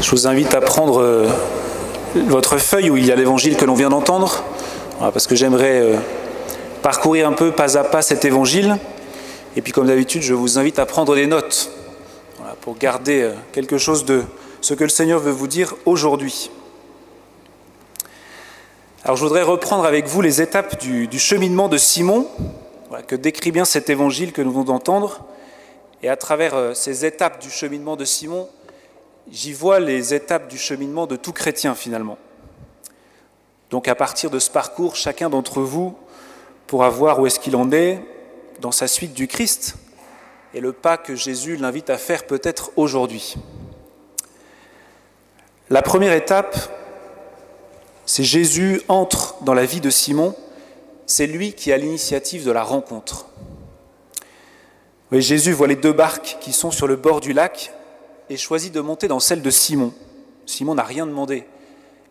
Je vous invite à prendre votre feuille où il y a l'évangile que l'on vient d'entendre, parce que j'aimerais parcourir un peu pas à pas cet évangile. Et puis comme d'habitude, je vous invite à prendre des notes pour garder quelque chose de ce que le Seigneur veut vous dire aujourd'hui. Alors je voudrais reprendre avec vous les étapes du cheminement de Simon, que décrit bien cet évangile que nous venons d'entendre. Et à travers ces étapes du cheminement de Simon, j'y vois les étapes du cheminement de tout chrétien finalement. Donc à partir de ce parcours, chacun d'entre vous pourra voir où est-ce qu'il en est dans sa suite du Christ et le pas que Jésus l'invite à faire peut-être aujourd'hui. La première étape, c'est Jésus entre dans la vie de Simon, c'est lui qui a l'initiative de la rencontre. Oui, Jésus voit les deux barques qui sont sur le bord du lac et choisit de monter dans celle de Simon. Simon n'a rien demandé.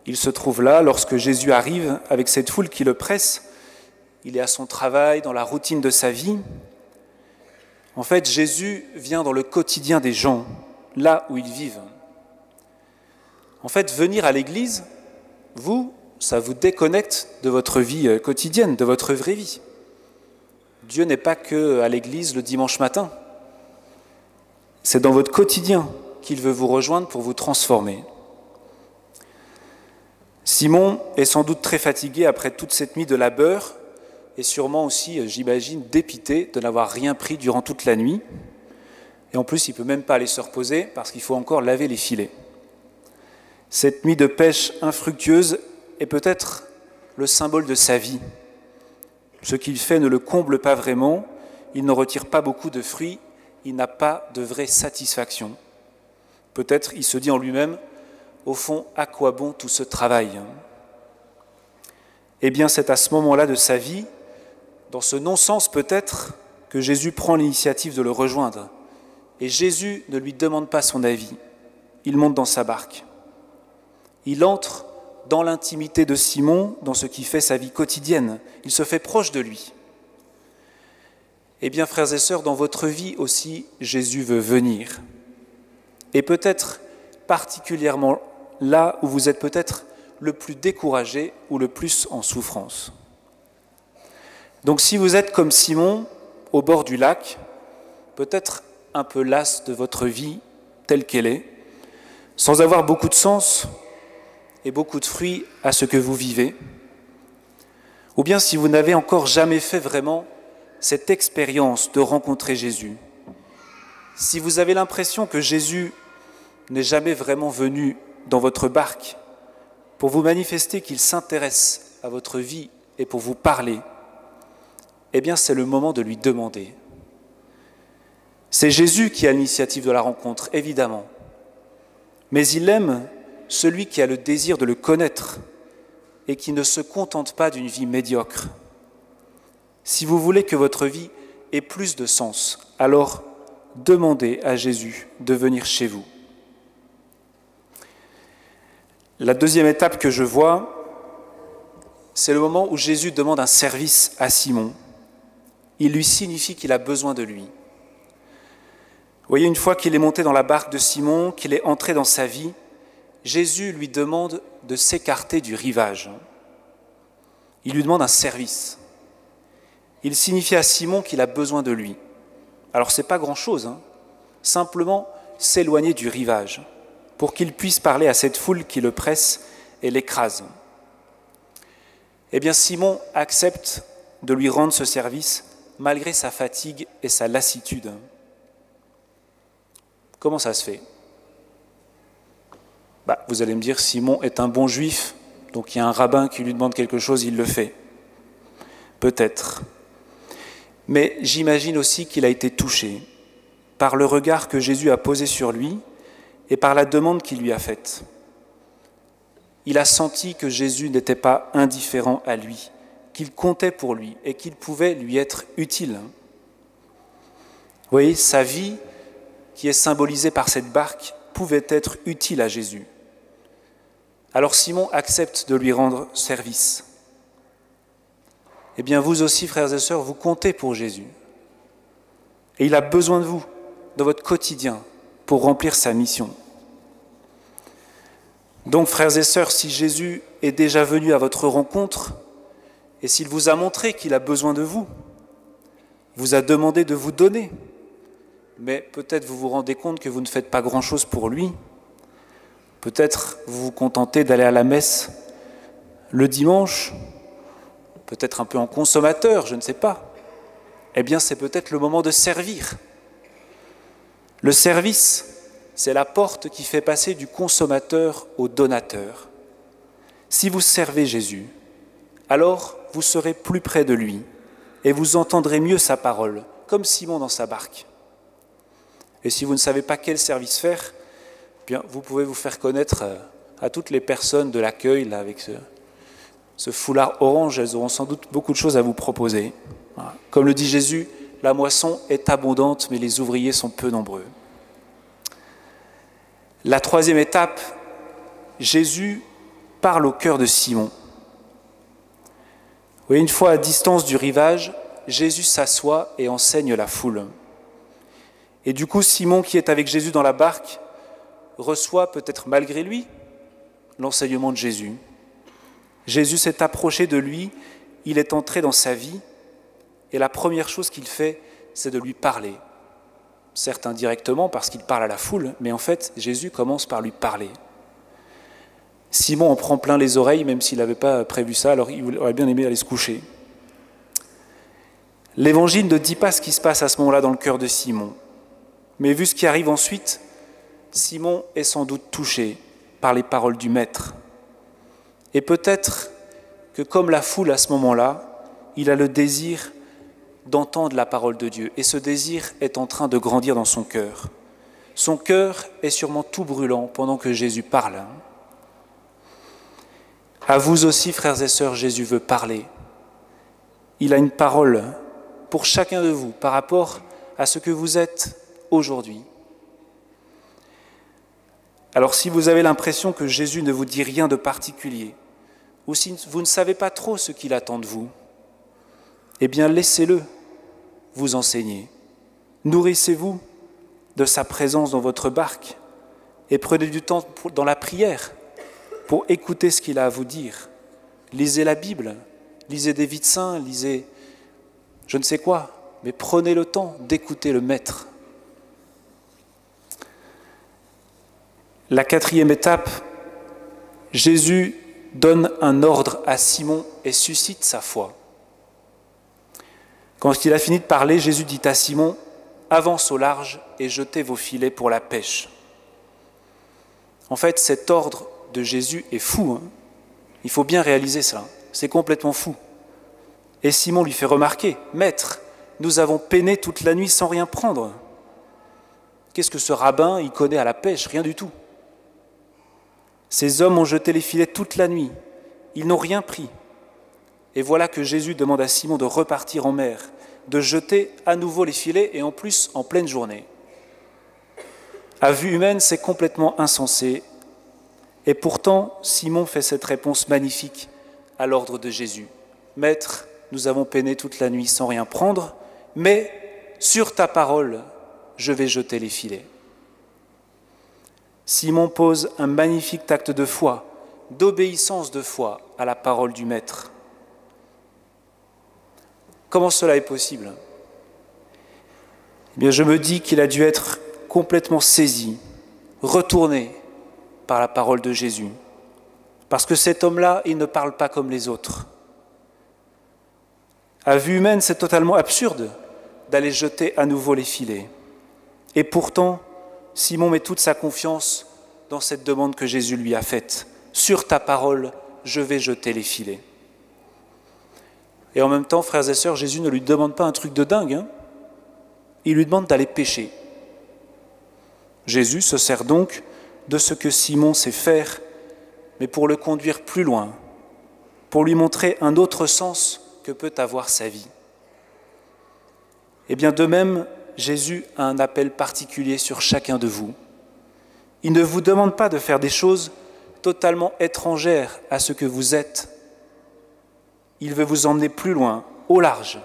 Il se trouve là lorsque Jésus arrive avec cette foule qui le presse. Il est à son travail, dans la routine de sa vie. En fait, Jésus vient dans le quotidien des gens, là où ils vivent. En fait, venir à l'église, ça vous déconnecte de votre vie quotidienne, de votre vraie vie. Dieu n'est pas qu'à l'église le dimanche matin. C'est dans votre quotidien qu'il veut vous rejoindre pour vous transformer. Simon est sans doute très fatigué après toute cette nuit de labeur et sûrement aussi, j'imagine, dépité de n'avoir rien pris durant toute la nuit. Et en plus, il ne peut même pas aller se reposer parce qu'il faut encore laver les filets. Cette nuit de pêche infructueuse est peut-être le symbole de sa vie. Ce qu'il fait ne le comble pas vraiment, il ne retire pas beaucoup de fruits, il n'a pas de vraie satisfaction. Peut-être il se dit en lui-même, au fond, à quoi bon tout ce travail ? Eh bien, c'est à ce moment-là de sa vie, dans ce non-sens peut-être, que Jésus prend l'initiative de le rejoindre. Et Jésus ne lui demande pas son avis, il monte dans sa barque. Il entre dans l'intimité de Simon, dans ce qui fait sa vie quotidienne. Il se fait proche de lui. Eh bien, frères et sœurs, dans votre vie aussi, Jésus veut venir. Et peut-être particulièrement là où vous êtes peut-être le plus découragé ou le plus en souffrance. Donc si vous êtes comme Simon, au bord du lac, peut-être un peu las de votre vie telle qu'elle est, sans avoir beaucoup de sens et beaucoup de fruits à ce que vous vivez, ou bien si vous n'avez encore jamais fait vraiment cette expérience de rencontrer Jésus, si vous avez l'impression que Jésus n'est jamais vraiment venu dans votre barque pour vous manifester qu'il s'intéresse à votre vie et pour vous parler, eh bien c'est le moment de lui demander. C'est Jésus qui a l'initiative de la rencontre, évidemment, mais il aime celui qui a le désir de le connaître et qui ne se contente pas d'une vie médiocre. Si vous voulez que votre vie ait plus de sens, alors demandez à Jésus de venir chez vous. La deuxième étape que je vois, c'est le moment où Jésus demande un service à Simon. Il lui signifie qu'il a besoin de lui. Vous voyez, une fois qu'il est monté dans la barque de Simon, qu'il est entré dans sa vie, Jésus lui demande de s'écarter du rivage. Il lui demande un service. Il signifie à Simon qu'il a besoin de lui. Alors ce n'est pas grand-chose, simplement s'éloigner du rivage pour qu'il puisse parler à cette foule qui le presse et l'écrase. Eh bien Simon accepte de lui rendre ce service malgré sa fatigue et sa lassitude. Comment ça se fait ? Vous allez me dire, Simon est un bon juif, donc il y a un rabbin qui lui demande quelque chose, il le fait. Peut-être. Mais j'imagine aussi qu'il a été touché par le regard que Jésus a posé sur lui et par la demande qu'il lui a faite. Il a senti que Jésus n'était pas indifférent à lui, qu'il comptait pour lui et qu'il pouvait lui être utile. Vous voyez, sa vie, qui est symbolisée par cette barque, pouvait être utile à Jésus. Alors Simon accepte de lui rendre service. Eh bien vous aussi, frères et sœurs, vous comptez pour Jésus. Et il a besoin de vous, dans votre quotidien, pour remplir sa mission. Donc, frères et sœurs, si Jésus est déjà venu à votre rencontre, et s'il vous a montré qu'il a besoin de vous, vous a demandé de vous donner, mais peut-être vous vous rendez compte que vous ne faites pas grand-chose pour lui, peut-être vous vous contentez d'aller à la messe le dimanche, peut-être un peu en consommateur, je ne sais pas, eh bien c'est peut-être le moment de servir. Le service, c'est la porte qui fait passer du consommateur au donateur. Si vous servez Jésus, alors vous serez plus près de lui et vous entendrez mieux sa parole, comme Simon dans sa barque. Et si vous ne savez pas quel service faire, eh bien, vous pouvez vous faire connaître à toutes les personnes de l'accueil là, avec ce foulard orange. Elles auront sans doute beaucoup de choses à vous proposer. Voilà. Comme le dit Jésus, la moisson est abondante, mais les ouvriers sont peu nombreux. La troisième étape, Jésus parle au cœur de Simon. Vous voyez, une fois à distance du rivage, Jésus s'assoit et enseigne la foule. Et du coup, Simon, qui est avec Jésus dans la barque, reçoit peut-être malgré lui l'enseignement de Jésus. Jésus s'est approché de lui, il est entré dans sa vie, et la première chose qu'il fait, c'est de lui parler. Certes indirectement parce qu'il parle à la foule, mais en fait, Jésus commence par lui parler. Simon en prend plein les oreilles, même s'il n'avait pas prévu ça, alors il aurait bien aimé aller se coucher. L'Évangile ne dit pas ce qui se passe à ce moment-là dans le cœur de Simon. Mais vu ce qui arrive ensuite, Simon est sans doute touché par les paroles du Maître. Et peut-être que comme la foule à ce moment-là, il a le désir d'entendre la parole de Dieu. Et ce désir est en train de grandir dans son cœur. Son cœur est sûrement tout brûlant pendant que Jésus parle. À vous aussi, frères et sœurs, Jésus veut parler. Il a une parole pour chacun de vous par rapport à ce que vous êtes aujourd'hui. Alors si vous avez l'impression que Jésus ne vous dit rien de particulier, ou si vous ne savez pas trop ce qu'il attend de vous, eh bien laissez-le vous enseigner. Nourrissez-vous de sa présence dans votre barque et prenez du temps dans la prière pour écouter ce qu'il a à vous dire. Lisez la Bible, lisez des vies de saints, lisez je ne sais quoi, mais prenez le temps d'écouter le Maître. La quatrième étape, Jésus donne un ordre à Simon et suscite sa foi. Quand il a fini de parler, Jésus dit à Simon, « Avance au large et jetez vos filets pour la pêche. » En fait, cet ordre de Jésus est fou. Il faut bien réaliser ça. C'est complètement fou. Et Simon lui fait remarquer, « Maître, nous avons peiné toute la nuit sans rien prendre. » Qu'est-ce que ce rabbin, il connaît à la pêche? Rien du tout. Ces hommes ont jeté les filets toute la nuit. Ils n'ont rien pris. Et voilà que Jésus demande à Simon de repartir en mer, de jeter à nouveau les filets et en plus en pleine journée. À vue humaine, c'est complètement insensé. Et pourtant, Simon fait cette réponse magnifique à l'ordre de Jésus. « Maître, nous avons peiné toute la nuit sans rien prendre, mais sur ta parole, je vais jeter les filets. » Simon pose un magnifique acte de foi, d'obéissance de foi à la parole du Maître. Comment cela est possible? Eh bien, je me dis qu'il a dû être complètement saisi, retourné par la parole de Jésus. Parce que cet homme-là, il ne parle pas comme les autres. À vue humaine, c'est totalement absurde d'aller jeter à nouveau les filets. Et pourtant, Simon met toute sa confiance dans cette demande que Jésus lui a faite. « Sur ta parole, je vais jeter les filets. » Et en même temps, frères et sœurs, Jésus ne lui demande pas un truc de dingue. Il lui demande d'aller pêcher. Jésus se sert donc de ce que Simon sait faire, mais pour le conduire plus loin, pour lui montrer un autre sens que peut avoir sa vie. Et bien de même, Jésus a un appel particulier sur chacun de vous. Il ne vous demande pas de faire des choses totalement étrangères à ce que vous êtes. Il veut vous emmener plus loin, au large,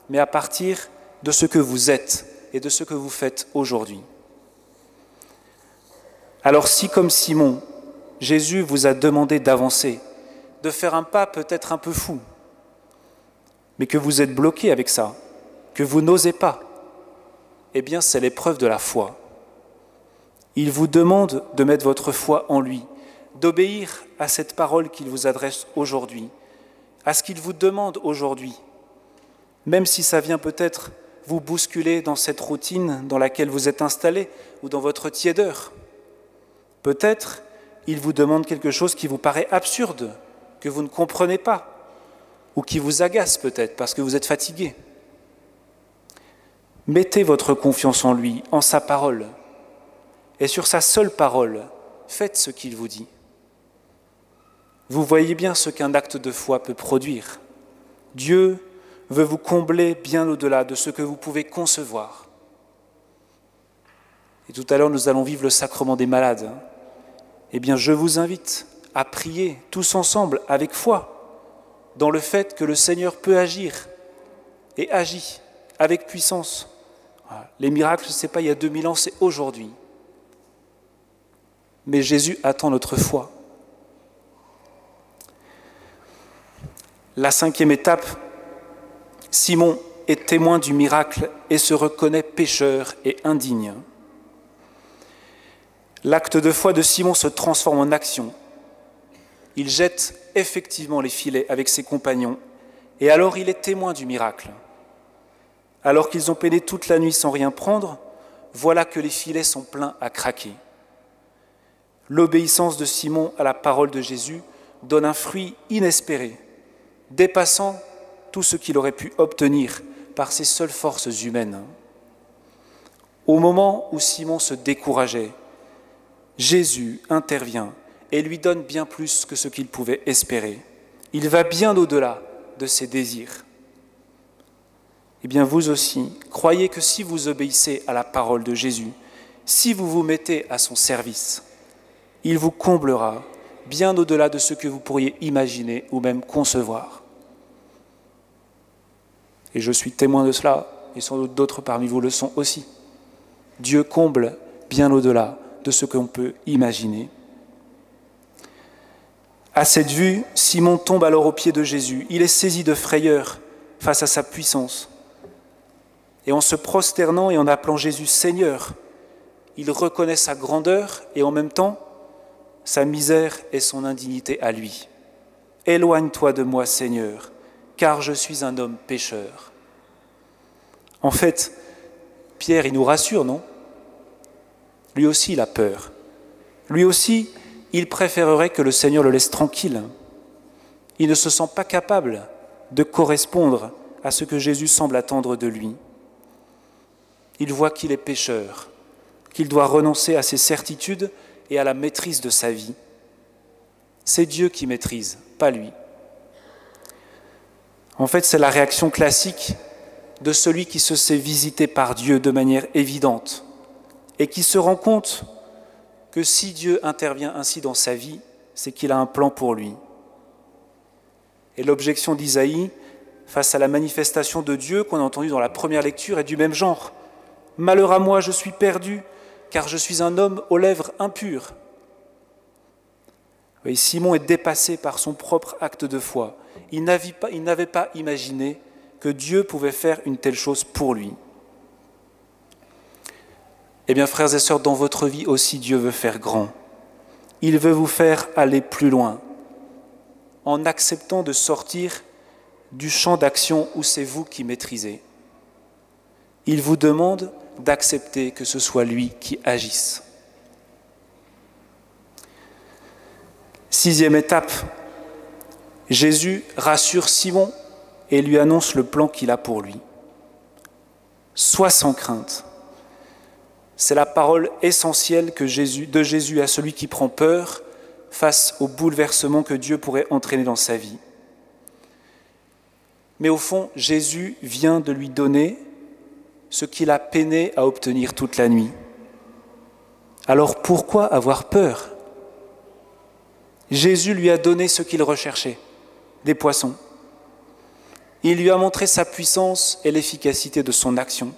mais à partir de ce que vous êtes et de ce que vous faites aujourd'hui. Alors si, comme Simon, Jésus vous a demandé d'avancer, de faire un pas peut-être un peu fou, mais que vous êtes bloqué avec ça, que vous n'osez pas, eh bien c'est l'épreuve de la foi. Il vous demande de mettre votre foi en lui, d'obéir à cette parole qu'il vous adresse aujourd'hui, à ce qu'il vous demande aujourd'hui, même si ça vient peut-être vous bousculer dans cette routine dans laquelle vous êtes installé ou dans votre tiédeur. Peut-être il vous demande quelque chose qui vous paraît absurde, que vous ne comprenez pas, ou qui vous agace peut-être parce que vous êtes fatigué. Mettez votre confiance en lui, en sa parole, et sur sa seule parole, faites ce qu'il vous dit. Vous voyez bien ce qu'un acte de foi peut produire. Dieu veut vous combler bien au-delà de ce que vous pouvez concevoir. Et tout à l'heure, nous allons vivre le sacrement des malades. Eh bien, je vous invite à prier tous ensemble avec foi dans le fait que le Seigneur peut agir et agit avec puissance. Les miracles, ce n'est pas il y a 2000 ans, c'est aujourd'hui. Mais Jésus attend notre foi. La 5e étape, Simon est témoin du miracle et se reconnaît pécheur et indigne. L'acte de foi de Simon se transforme en action. Il jette effectivement les filets avec ses compagnons et alors il est témoin du miracle. Alors qu'ils ont peiné toute la nuit sans rien prendre, voilà que les filets sont pleins à craquer. L'obéissance de Simon à la parole de Jésus donne un fruit inespéré, dépassant tout ce qu'il aurait pu obtenir par ses seules forces humaines. Au moment où Simon se décourageait, Jésus intervient et lui donne bien plus que ce qu'il pouvait espérer. Il va bien au-delà de ses désirs. Eh bien, vous aussi, croyez que si vous obéissez à la parole de Jésus, si vous vous mettez à son service, il vous comblera bien au-delà de ce que vous pourriez imaginer ou même concevoir. Et je suis témoin de cela, et sans doute d'autres parmi vous le sont aussi. Dieu comble bien au-delà de ce qu'on peut imaginer. À cette vue, Simon tombe alors aux pieds de Jésus. Il est saisi de frayeur face à sa puissance. Et en se prosternant et en appelant Jésus Seigneur, il reconnaît sa grandeur et en même temps sa misère et son indignité à lui. « Éloigne-toi de moi, Seigneur, car je suis un homme pécheur. » En fait, Pierre, il nous rassure, non ? Lui aussi, il a peur. Lui aussi, il préférerait que le Seigneur le laisse tranquille. Il ne se sent pas capable de correspondre à ce que Jésus semble attendre de lui. Il voit qu'il est pécheur, qu'il doit renoncer à ses certitudes et à la maîtrise de sa vie. C'est Dieu qui maîtrise, pas lui. En fait, c'est la réaction classique de celui qui se sait visité par Dieu de manière évidente et qui se rend compte que si Dieu intervient ainsi dans sa vie, c'est qu'il a un plan pour lui. Et l'objection d'Isaïe face à la manifestation de Dieu qu'on a entendue dans la première lecture est du même genre. « Malheur à moi, je suis perdu, car je suis un homme aux lèvres impures. » Oui, Simon est dépassé par son propre acte de foi. Il n'avait pas imaginé que Dieu pouvait faire une telle chose pour lui. Eh bien, frères et sœurs, dans votre vie aussi, Dieu veut faire grand. Il veut vous faire aller plus loin, en acceptant de sortir du champ d'action où c'est vous qui maîtrisez. Il vous demande d'accepter que ce soit lui qui agisse. 6e étape, Jésus rassure Simon et lui annonce le plan qu'il a pour lui. Sois sans crainte. C'est la parole essentielle de Jésus à celui qui prend peur face au bouleversement que Dieu pourrait entraîner dans sa vie. Mais au fond, Jésus vient de lui donner ce qu'il a peiné à obtenir toute la nuit. Alors pourquoi avoir peur ? Jésus lui a donné ce qu'il recherchait, des poissons. Il lui a montré sa puissance et l'efficacité de son action.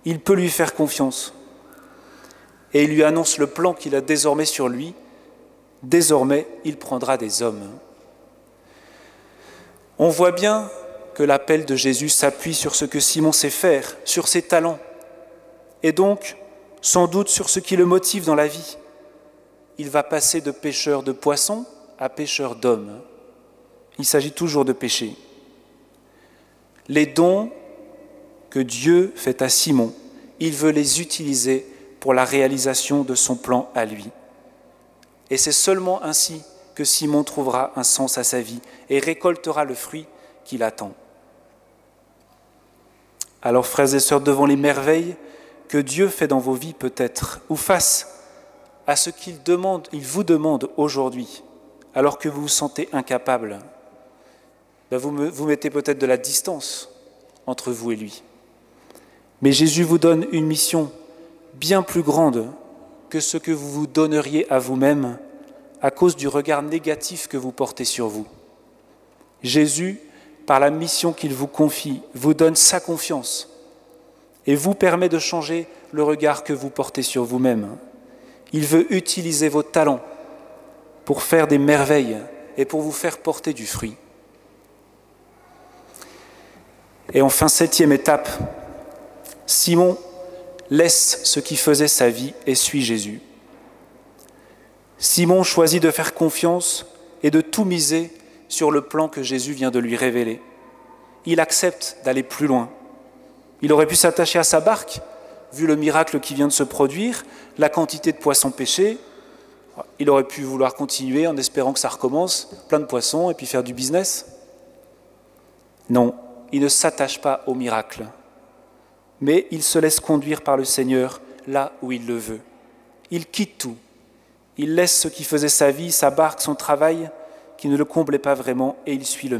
Il peut lui faire confiance. Et il lui annonce le plan qu'il a désormais sur lui, Désormais, il prendra des hommes. On voit bien que l'appel de Jésus s'appuie sur ce que Simon sait faire, sur ses talents, et donc, sans doute, sur ce qui le motive dans la vie. Il va passer de pêcheur de poissons à pêcheur d'hommes. Il s'agit toujours de pécher. Les dons que Dieu fait à Simon, il veut les utiliser pour la réalisation de son plan à lui. Et c'est seulement ainsi que Simon trouvera un sens à sa vie et récoltera le fruit qu'il attend. Alors, frères et sœurs, devant les merveilles que Dieu fait dans vos vies peut-être, ou face à ce qu'il vous demande aujourd'hui, alors que vous vous sentez incapable, vous mettez peut-être de la distance entre vous et lui. Mais Jésus vous donne une mission bien plus grande que ce que vous vous donneriez à vous-même à cause du regard négatif que vous portez sur vous. Jésus, par la mission qu'il vous confie, vous donne sa confiance et vous permet de changer le regard que vous portez sur vous-même. Il veut utiliser vos talents pour faire des merveilles et pour vous faire porter du fruit. Et enfin, 7e étape, Simon laisse ce qui faisait sa vie et suit Jésus. Simon choisit de faire confiance et de tout miser sur le plan que Jésus vient de lui révéler. Il accepte d'aller plus loin. Il aurait pu s'attacher à sa barque, vu le miracle qui vient de se produire, la quantité de poissons pêchés. Il aurait pu vouloir continuer en espérant que ça recommence, plein de poissons, et puis faire du business. Non, il ne s'attache pas au miracle, mais il se laisse conduire par le Seigneur là où il le veut. Il quitte tout. Il laisse ce qui faisait sa vie, sa barque, son travail, qui ne le comblait pas vraiment, et il suit le